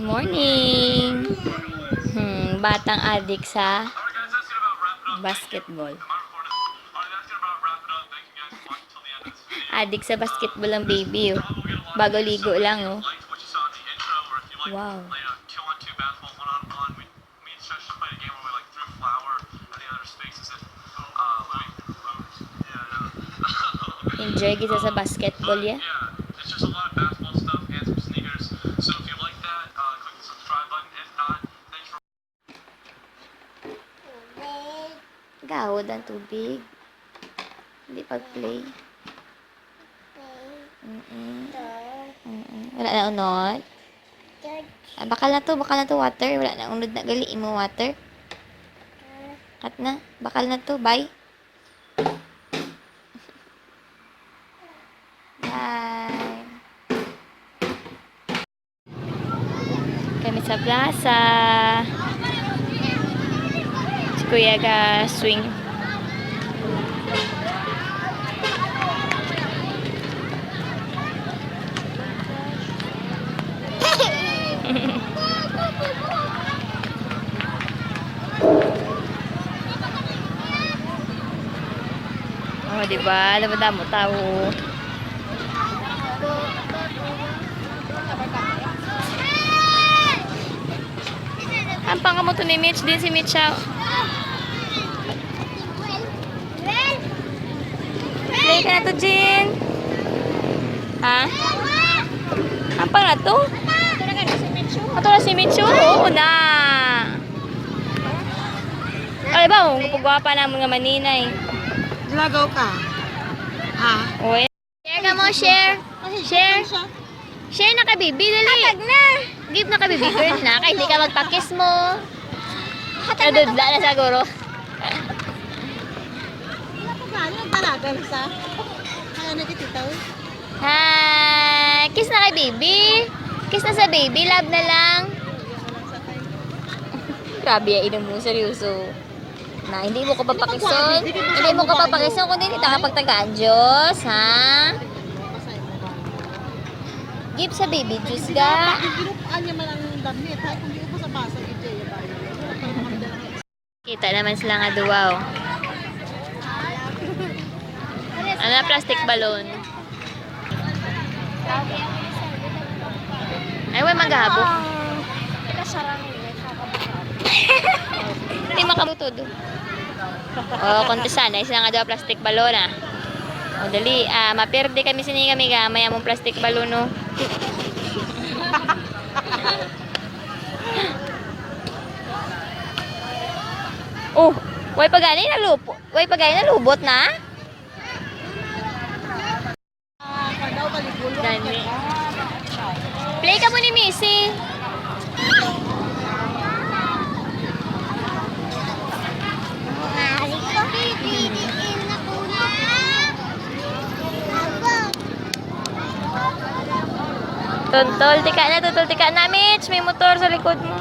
Morning! Batang adik sa basketball. Adik sa basketball ang baby, oh. Bago ligo lang, oh. Wow. Enjoy kita sa basketball, yeah? Gawad ang tubig. Hindi pag-play. Wala na unod. Bakal na to water. Wala na unod na gali mo water. Kat na, bakal na to, bye. Bye. Kami sa plaza. Si Kuya ga swing. Oh, diba? Damo tao. Ampang ka mo to ni Mitch. Din si Mitch siya. Play ka na to, Jin. Ha? Ampang na to? Ito na si Mitch. Oo na. Ay ba, pagwapa naman nga maninay. Lagaw ka. Ah. Uy. Share ka mo, share. Share. Share na ka, baby. Dali. Hatag na. Give na ka, baby girl na. Kaya hindi ka magpa-kiss mo. Nadudla na siguro. Nagdalagal sa. Kaya nagtitaw. Hi. Kiss na kay baby. Kiss na sa baby. Love na lang. Grabe, inom mo. Seryoso. Na, hindi mo ko papakison. Hindi mo ko papakison kung hindi ka pagtagaan. Diyos, ha? Give sa baby juice ga. Ginupaan niya man ang damit. Ha? Kung di mo sa basa, Kita naman sila nga duwaw. Ano, plastic balloon. Ay, wala maghabok. Hindi makabutod. O, kontesan. Ay, sila nga daw plastic balloon, ah. O, dali. Maperde kami sini kami ga. Maya mong plastic balloon, no. Oh, way pagani nalubot. Way pagani nalubot na? Dami. Play ka mo ni Missy. Tuntol, tika na, Mitch. May motor sa likod mo.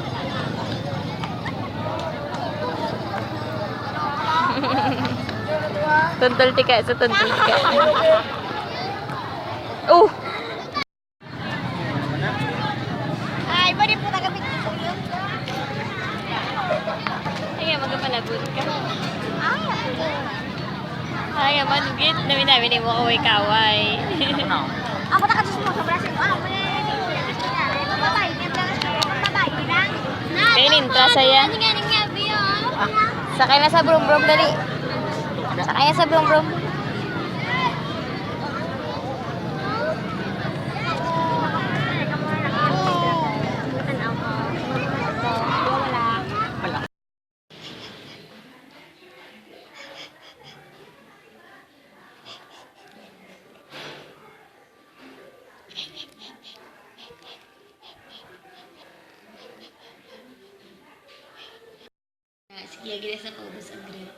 Tuntol, tika. Oh! Ay, pwede po nagapit ko yun. Ay, magpalabot ka. Ay, manugit. Namin mo kaway-kaway. Ako nakatus mo sa braso mo. Nintra saya. Sakay na sa brum-brum dali. Sakay na sa brum-brum. Sige, gilas na paubos ang grill.